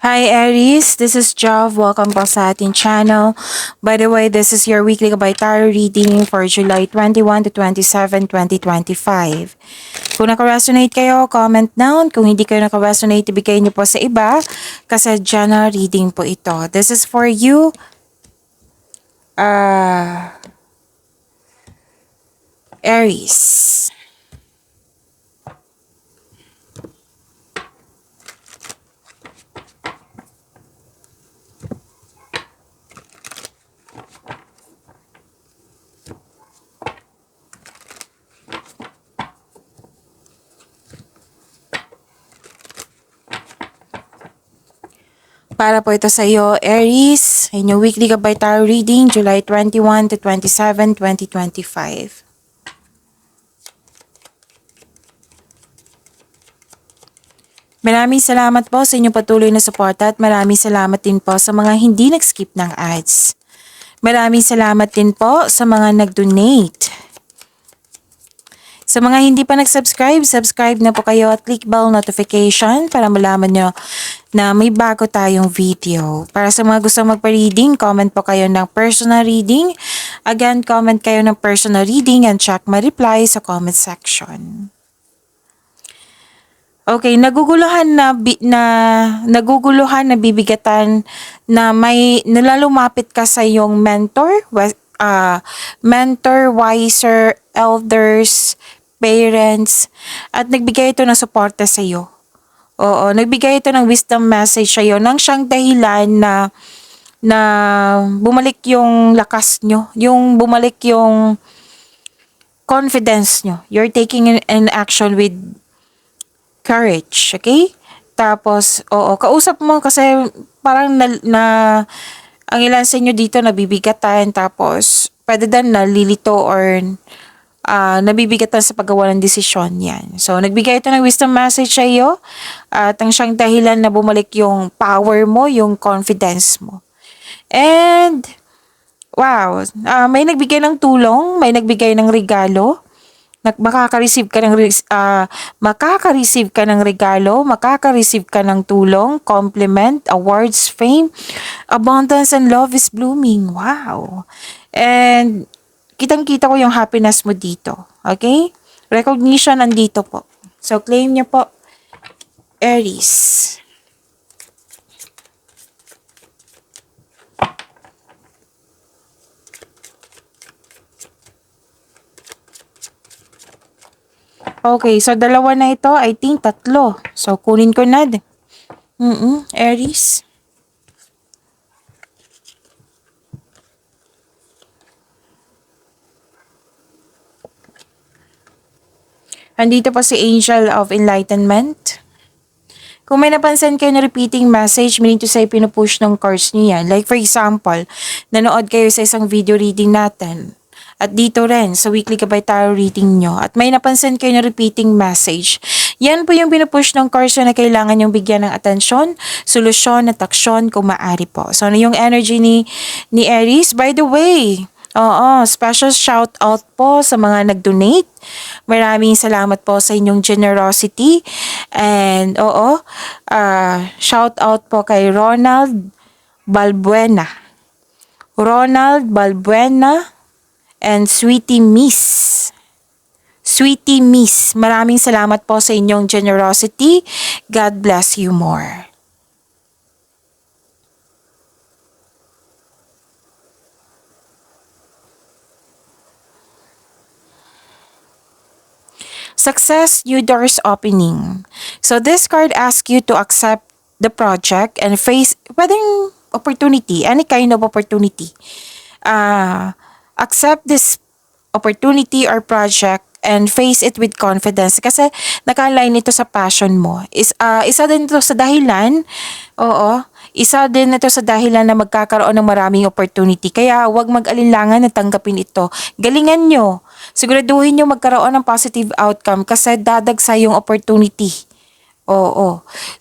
Hi Aries, this is Jav. Welcome po sa ating channel. By the way, this is your weekly Gabay Tarot reading for July 21 to 27, 2025. Kung naka-resonate kayo, comment down. Kung hindi kayo naka-resonate, ibigay niyo po sa iba kasi general reading po ito. This is for you, Aries. Para po ito sa iyo, Aries, inyong weekly Gabay Tarot reading, July 21 to 27, 2025. Maraming salamat po sa inyong patuloy na suporta at maraming salamat din po sa mga hindi nag-skip ng ads. Maraming salamat din po sa mga nag-donate. Sa mga hindi pa nag-subscribe, subscribe na po kayo at click bell notification para malaman nyo na may bago tayong video. Para sa mga gusto magpa-reading, comment po kayo ng personal reading. Again, comment kayo ng personal reading and check my reply sa comment section. Okay, naguguluhan na bibigatan na may nalalumapit ka sa iyong mentor, wiser, elders, parents, at nagbigay ito ng suporta sa iyo. Oo, nagbigay ito ng wisdom message sa iyo nang siyang dahilan na bumalik yung lakas nyo, yung bumalik yung confidence nyo. You're taking an action with courage, okay? Tapos, kausap mo kasi parang ang ilan sa inyo dito nabibigatan, tapos pwede din nalilito or nabibigatan sa paggawa ng desisyon yan. So, nagbigay ito ng wisdom message sa iyo at ang siyang dahilan na bumalik yung power mo, yung confidence mo. And, wow, may nagbigay ng tulong, may nagbigay ng regalo, makaka-receive ka ng regalo, makaka-receive ka ng tulong, compliment, awards, fame, abundance, and love is blooming. Wow! And kitang-kita ko yung happiness mo dito. Okay? Recognition nandito po. So, claim niyo po, Aries. Okay, so dalawa na ito, I think tatlo. So, kunin ko na din. Aries. Andito pa si Angel of Enlightenment. Kung may napansin kayo na repeating message, meaning to say pinupush ng cards niya. Like for example, nanood kayo sa isang video reading natin. At dito rin, sa weekly Gabay Tarot reading nyo. At may napansin kayo na repeating message. Yan po yung pinupush ng cards na kailangan yung bigyan ng atensyon, solusyon at aksyon kung maaari po. So, ano yung energy ni Aries? By the way, special shout out po sa mga nag-donate. Maraming salamat po sa inyong generosity. And shout out po kay Ronald Balbuena. And Sweetie Miss. Maraming salamat po sa inyong generosity. God bless you more. Success, new doors opening. So this card asks you to accept the project and face pwedeng opportunity, any kind of opportunity. Accept this opportunity or project and face it with confidence kasi naka-align ito sa passion mo. Isa din ito sa dahilan, na magkakaroon ng maraming opportunity. Kaya huwag mag-alinlangan na tanggapin ito. Galingan nyo. Siguraduhin nyo magkaroon ng positive outcome kasi dadagsa yung opportunity.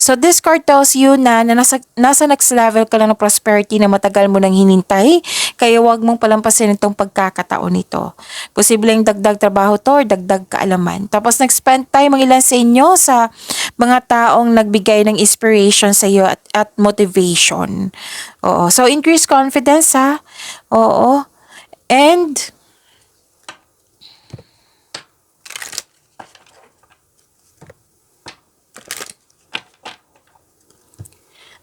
So this card tells you na nasa next level ka lang ng prosperity na matagal mo nang hinintay. Kaya wag mong palampasin itong pagkakataon nito. Posibleng dagdag trabaho to or dagdag kaalaman. Tapos nag-spend time ang ilan sa inyo sa mga taong nagbigay ng inspiration sa iyo at motivation. Oo. So, increase confidence ha. Oo. And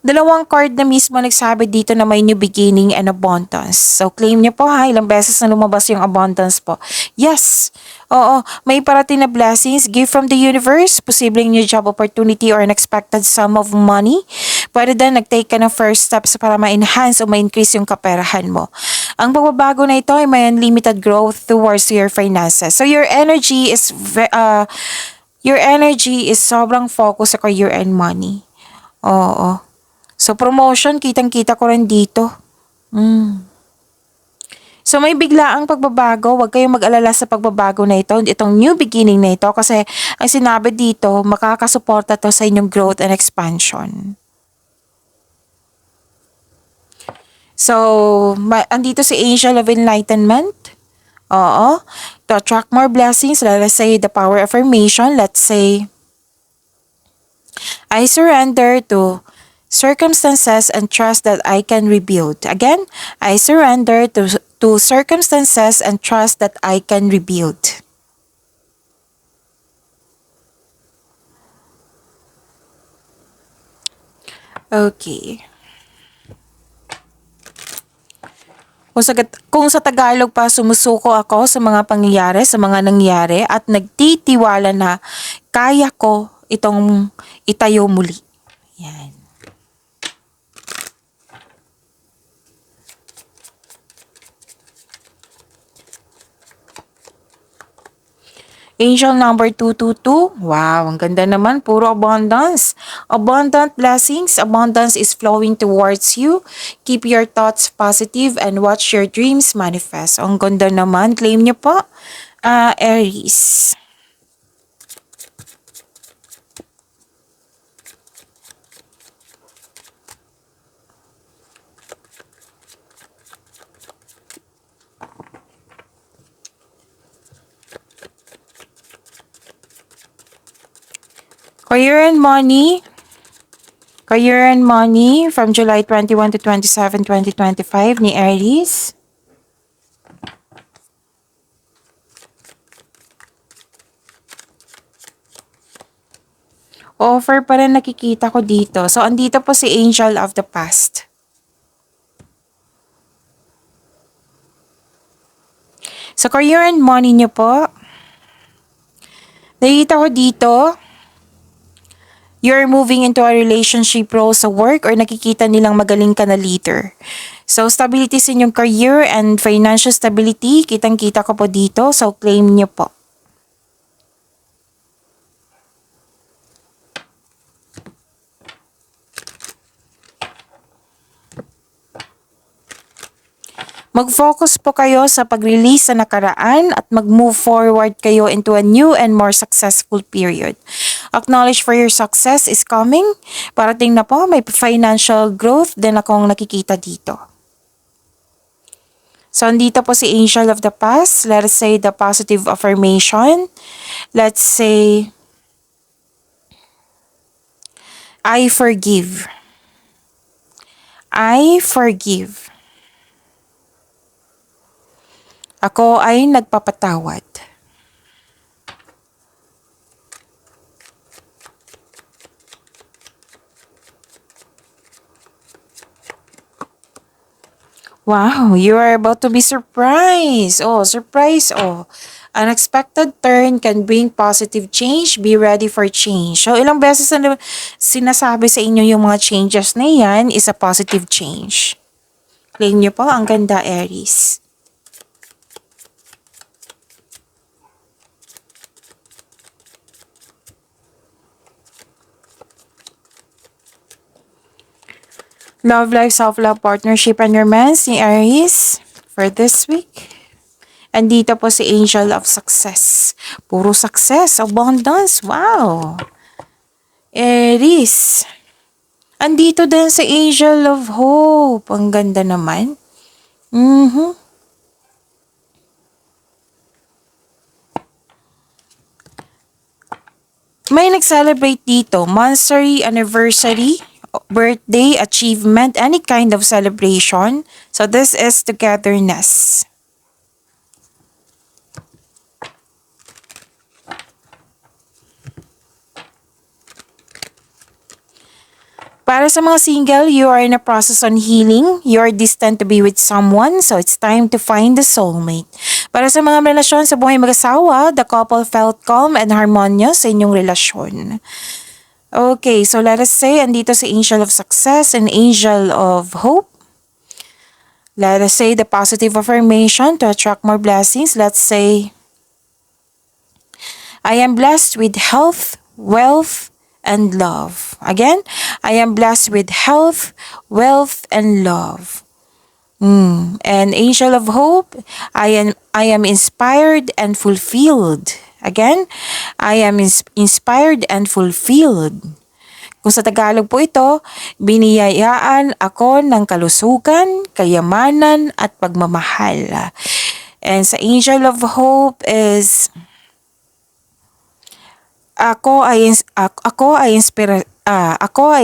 dalawang card na mismo nagsabi dito na may new beginning and abundance. So, claim niyo po ha, ilang beses na lumabas yung abundance po. Yes! Oo, may parating na blessings, gift from the universe, posibleng new job opportunity or unexpected sum of money. Pwede din nag-take ka ng first steps para ma-enhance o ma-increase yung kaperahan mo. Ang pagbabago na ito ay may unlimited growth towards your finances. So, your energy is sobrang focus sa career and money. Oo. So, promotion, kitang-kita ko rin dito. So, may biglaang pagbabago. Huwag kayong mag-alala sa pagbabago na ito, itong new beginning na ito. Kasi, ang sinabi dito, makakasuporta to sa inyong growth and expansion. So, andito si Angel of Enlightenment. Oo. To attract more blessings, let's say the power affirmation. Let's say, I surrender to circumstances and trust that I can rebuild. Again, I surrender to circumstances and trust that I can rebuild. Okay. Kung sa Tagalog pa, sumusuko ako sa mga pangyayari, sa mga nangyari at nagtitiwala na kaya ko itong itayo muli. Yan. Angel number 222. Wow, ang ganda naman. Puro abundance. Abundant blessings. Abundance is flowing towards you. Keep your thoughts positive and watch your dreams manifest. Ang ganda naman. Claim niyo po. Aries. Career and money. Career and money from July 21 to 27, 2025 ni Aries. Offer pa rin nakikita ko dito. So, andito po si Angel of the Past. So, career and money niyo po. Nakikita ko dito, you're moving into a relationship role sa work or nakikita nilang magaling ka na leader. So, stability sa inyong career and financial stability, kitang-kita ko po dito. So, claim niyo po. Mag-focus po kayo sa pag-release sa nakaraan at mag-move forward kayo into a new and more successful period. Acknowledge for your success is coming. Parating na po, may financial growth din akong nakikita dito. So, andito po si Angel of the Past. Let's say the positive affirmation. Let's say, I forgive. I forgive. Ako ay nagpapatawad. Wow, you are about to be surprised. Oh, surprise. Oh, unexpected turn can bring positive change. Be ready for change. So, ilang beses na sinasabi sa inyo yung mga changes na yan is a positive change. Claim niyo po, ang ganda, Aries. Love life, self-love, partnership, and romance ni Aries for this week. Andito po si Angel of Success. Puro success, abundance. Wow! Aries. Andito din si Angel of Hope. Ang ganda naman. Mhm. May nag-celebrate dito, monthsary, anniversary, birthday, achievement, any kind of celebration. So this is togetherness. Para sa mga single, you are in a process on healing. You are destined to be with someone, so it's time to find the soulmate. Para sa mga relasyon sa buhay mag-asawa, the couple felt calm and harmonious sa inyong relasyon. Okay, so let us say, andito si Angel of Success and Angel of Hope. Let us say the positive affirmation to attract more blessings. Let's say, I am blessed with health, wealth, and love. Again, I am blessed with health, wealth, and love. And Angel of Hope, I am inspired and fulfilled. Again, I am inspired and fulfilled. Kung sa Tagalog po ito, biniyayaan ako ng kalusugan, kayamanan, at pagmamahal. And sa Angel of Hope is, ako ay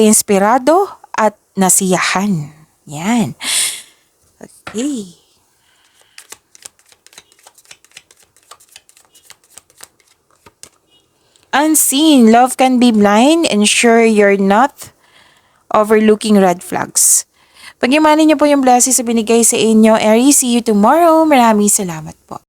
inspirado at nasiyahan. Yan. Okay. Unseen, love can be blind. Ensure you're not overlooking red flags. Pag-imanin niyo po yung blessings sa binigay sa inyo, Aries, see you tomorrow. Maraming salamat po.